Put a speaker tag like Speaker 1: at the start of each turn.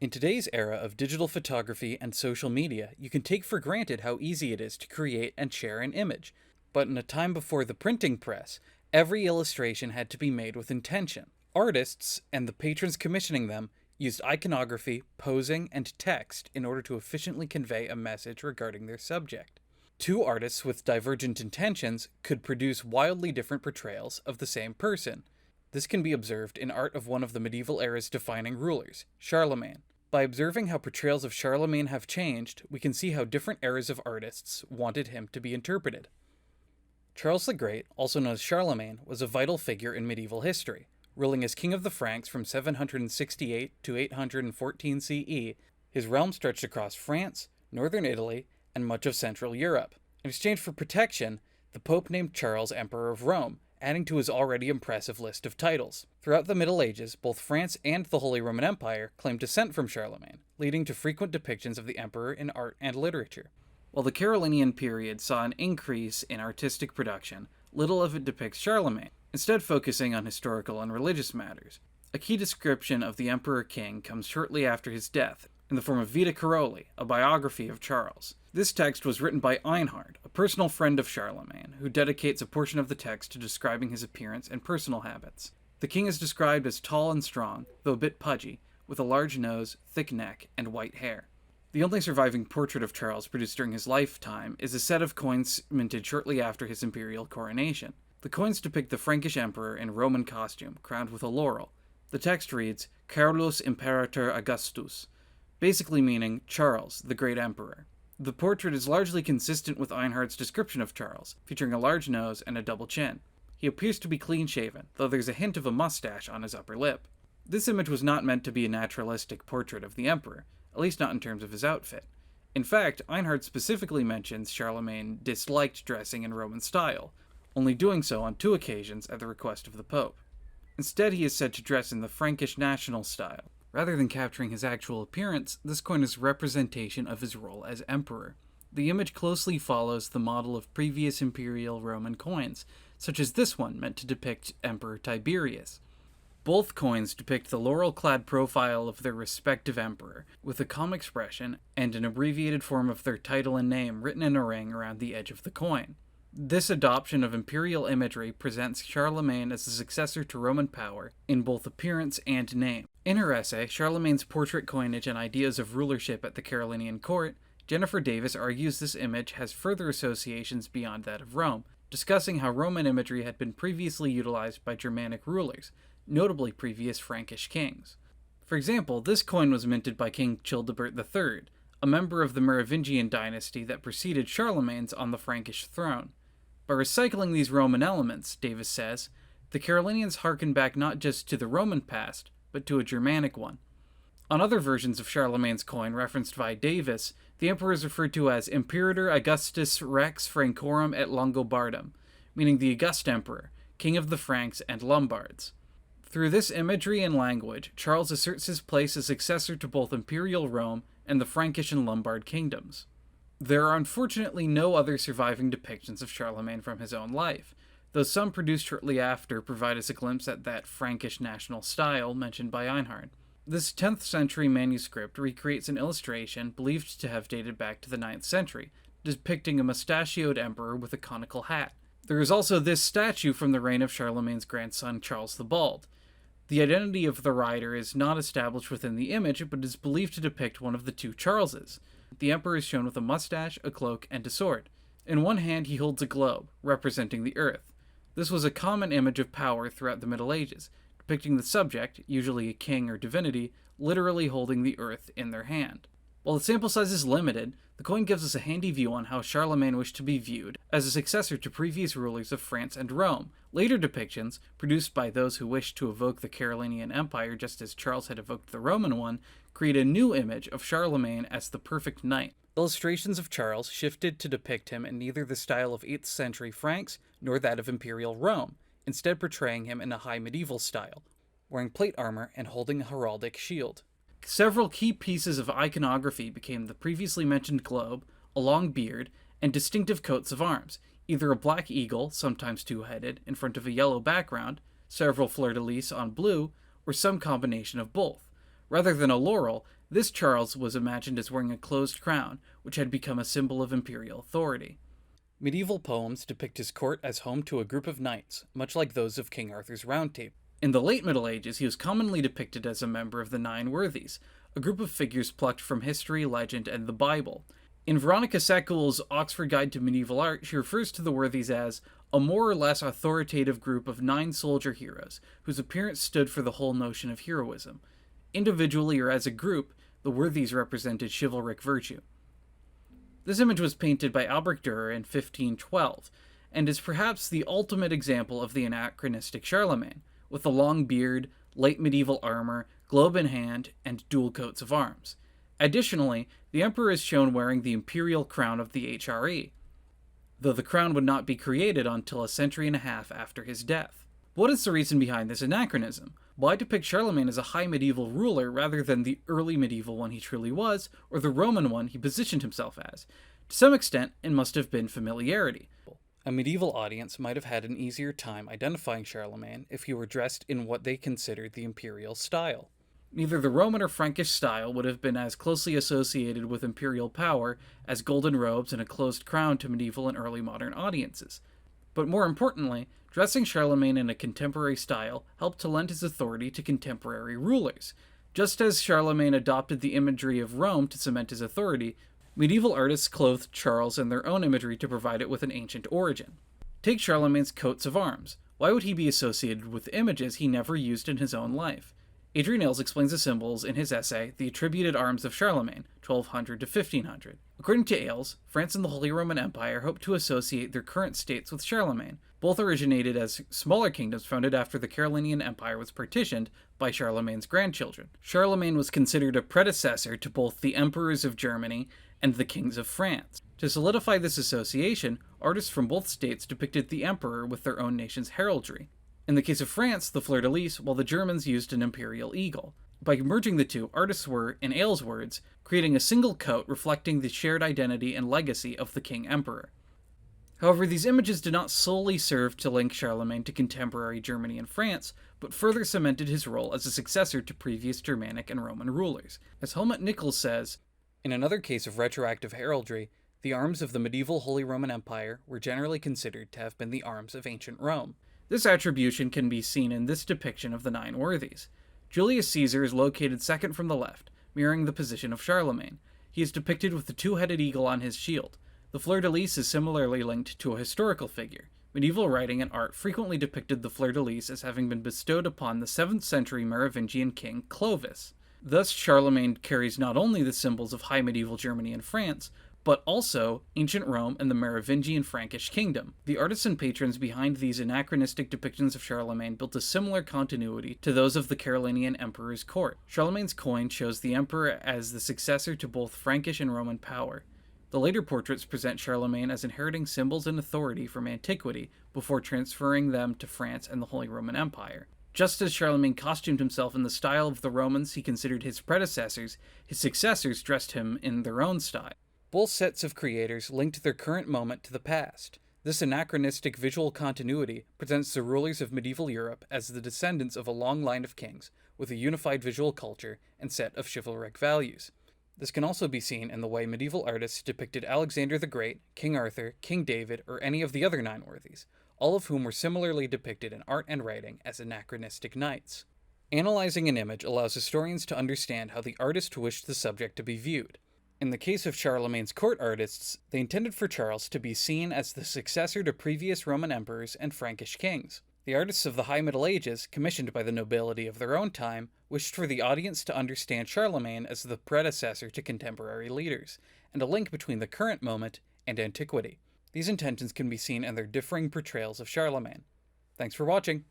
Speaker 1: In today's era of digital photography and social media, you can take for granted how easy it is to create and share an image. But in a time before the printing press, every illustration had to be made with intention. Artists, and the patrons commissioning them, used iconography, posing, and text in order to efficiently convey a message regarding their subject. Two artists with divergent intentions could produce wildly different portrayals of the same person. This can be observed in art of one of the medieval era's defining rulers, Charlemagne. By observing how portrayals of Charlemagne have changed, we can see how different eras of artists wanted him to be interpreted. Charles the Great, also known as Charlemagne, was a vital figure in medieval history. Ruling as king of the Franks from 768 to 814 CE, his realm stretched across France, northern Italy, and much of Central Europe. In exchange for protection, the Pope named Charles Emperor of Rome, adding to his already impressive list of titles. Throughout the Middle Ages, both France and the Holy Roman Empire claimed descent from Charlemagne, leading to frequent depictions of the emperor in art and literature. While the Carolingian period saw an increase in artistic production, little of it depicts Charlemagne, instead focusing on historical and religious matters. A key description of the emperor-king comes shortly after his death, in the form of Vita Caroli, a biography of Charles. This text was written by Einhard, a personal friend of Charlemagne, who dedicates a portion of the text to describing his appearance and personal habits. The king is described as tall and strong, though a bit pudgy, with a large nose, thick neck, and white hair. The only surviving portrait of Charles produced during his lifetime is a set of coins minted shortly after his imperial coronation. The coins depict the Frankish emperor in Roman costume, crowned with a laurel. The text reads, Carolus Imperator Augustus, basically meaning Charles, the Great Emperor. The portrait is largely consistent with Einhard's description of Charles, featuring a large nose and a double chin. He appears to be clean-shaven, though there's a hint of a mustache on his upper lip. This image was not meant to be a naturalistic portrait of the emperor, at least not in terms of his outfit. In fact, Einhard specifically mentions Charlemagne disliked dressing in Roman style, only doing so on 2 occasions at the request of the Pope. Instead, he is said to dress in the Frankish national style. Rather than capturing his actual appearance, this coin is a representation of his role as emperor. The image closely follows the model of previous imperial Roman coins, such as this one meant to depict Emperor Tiberius. Both coins depict the laurel-clad profile of their respective emperor, with a calm expression and an abbreviated form of their title and name written in a ring around the edge of the coin. This adoption of imperial imagery presents Charlemagne as the successor to Roman power in both appearance and name. In her essay, Charlemagne's Portrait, Coinage, and Ideas of Rulership at the Carolingian Court, Jennifer Davis argues this image has further associations beyond that of Rome, discussing how Roman imagery had been previously utilized by Germanic rulers, notably previous Frankish kings. For example, this coin was minted by King Childebert III, a member of the Merovingian dynasty that preceded Charlemagne's on the Frankish throne. By recycling these Roman elements, Davis says, the Carolingians harken back not just to the Roman past, but to a Germanic one. On other versions of Charlemagne's coin referenced by Davis, the emperor is referred to as Imperator Augustus Rex Francorum et Longobardum, meaning the August Emperor, king of the Franks and Lombards. Through this imagery and language, Charles asserts his place as successor to both imperial Rome and the Frankish and Lombard kingdoms. There are unfortunately no other surviving depictions of Charlemagne from his own life, though some produced shortly after provide us a glimpse at that Frankish national style mentioned by Einhard. This 10th century manuscript recreates an illustration believed to have dated back to the 9th century, depicting a mustachioed emperor with a conical hat. There is also this statue from the reign of Charlemagne's grandson Charles the Bald. The identity of the writer is not established within the image, but is believed to depict one of the 2 Charleses. The emperor is shown with a mustache, a cloak, and a sword. In one hand he holds a globe, representing the earth. This was a common image of power throughout the Middle Ages, depicting the subject, usually a king or divinity, literally holding the earth in their hand. While the sample size is limited, the coin gives us a handy view on how Charlemagne wished to be viewed as a successor to previous rulers of France and Rome. Later depictions, produced by those who wished to evoke the Carolingian Empire just as Charles had evoked the Roman one, create a new image of Charlemagne as the perfect knight. Illustrations of Charles shifted to depict him in neither the style of 8th century Franks nor that of imperial Rome, instead portraying him in a high medieval style, wearing plate armor and holding a heraldic shield. Several key pieces of iconography became the previously mentioned globe, a long beard, and distinctive coats of arms, either a black eagle, sometimes two-headed, in front of a yellow background, several fleur-de-lis on blue, or some combination of both. Rather than a laurel, This Charles was imagined as wearing a closed crown, which had become a symbol of imperial authority. Medieval poems depict his court as home to a group of knights, much like those of King Arthur's Round Table. In the late Middle Ages, he was commonly depicted as a member of the Nine Worthies, a group of figures plucked from history, legend, and the Bible. In Veronica Sekules' Oxford Guide to Medieval Art, she refers to the Worthies as a more or less authoritative group of 9 soldier heroes, whose appearance stood for the whole notion of heroism. Individually or as a group, the Worthies represented chivalric virtue. This image was painted by Albrecht Dürer in 1512, and is perhaps the ultimate example of the anachronistic Charlemagne, with a long beard, late medieval armor, globe in hand, and dual coats of arms. Additionally, the emperor is shown wearing the imperial crown of the HRE, though the crown would not be created until a century and a half after his death. What is the reason behind this anachronism? Why depict Charlemagne as a high medieval ruler rather than the early medieval one he truly was, or the Roman one he positioned himself as? To some extent, it must have been familiarity. A medieval audience might have had an easier time identifying Charlemagne if he were dressed in what they considered the imperial style. Neither the Roman or Frankish style would have been as closely associated with imperial power as golden robes and a closed crown to medieval and early modern audiences. But more importantly, dressing Charlemagne in a contemporary style helped to lend his authority to contemporary rulers. Just as Charlemagne adopted the imagery of Rome to cement his authority, medieval artists clothed Charles in their own imagery to provide it with an ancient origin. Take Charlemagne's coats of arms. Why would he be associated with images he never used in his own life? Adrian Ailes explains the symbols in his essay, The Attributed Arms of Charlemagne, 1200 to 1500. According to Ailes, France and the Holy Roman Empire hoped to associate their current states with Charlemagne. Both originated as smaller kingdoms founded after the Carolingian Empire was partitioned by Charlemagne's grandchildren. Charlemagne was considered a predecessor to both the emperors of Germany and the kings of France. To solidify this association, artists from both states depicted the emperor with their own nation's heraldry. In the case of France, the fleur-de-lis, while the Germans used an imperial eagle. By merging the two, artists were, in Ailes' words, creating a single coat reflecting the shared identity and legacy of the king-emperor. However, these images did not solely serve to link Charlemagne to contemporary Germany and France, but further cemented his role as a successor to previous Germanic and Roman rulers. As Helmut Nichols says, in another case of retroactive heraldry, the arms of the medieval Holy Roman Empire were generally considered to have been the arms of ancient Rome. This attribution can be seen in this depiction of the Nine Worthies. Julius Caesar is located second from the left, mirroring the position of Charlemagne. He is depicted with the two-headed eagle on his shield. The fleur-de-lis is similarly linked to a historical figure. Medieval writing and art frequently depicted the fleur-de-lis as having been bestowed upon the 7th century Merovingian king Clovis. Thus, Charlemagne carries not only the symbols of high medieval Germany and France, but also ancient Rome and the Merovingian Frankish kingdom. The artists and patrons behind these anachronistic depictions of Charlemagne built a similar continuity to those of the Carolingian emperor's court. Charlemagne's coin shows the emperor as the successor to both Frankish and Roman power. The later portraits present Charlemagne as inheriting symbols and authority from antiquity before transferring them to France and the Holy Roman Empire. Just as Charlemagne costumed himself in the style of the Romans he considered his predecessors, his successors dressed him in their own style. Both sets of creators linked their current moment to the past. This anachronistic visual continuity presents the rulers of medieval Europe as the descendants of a long line of kings, with a unified visual culture and set of chivalric values. This can also be seen in the way medieval artists depicted Alexander the Great, King Arthur, King David, or any of the other Nine Worthies, all of whom were similarly depicted in art and writing as anachronistic knights. Analyzing an image allows historians to understand how the artist wished the subject to be viewed. In the case of Charlemagne's court artists, they intended for Charles to be seen as the successor to previous Roman emperors and Frankish kings. The artists of the High Middle Ages, commissioned by the nobility of their own time, wished for the audience to understand Charlemagne as the predecessor to contemporary leaders, and a link between the current moment and antiquity. These intentions can be seen in their differing portrayals of Charlemagne. Thanks for watching!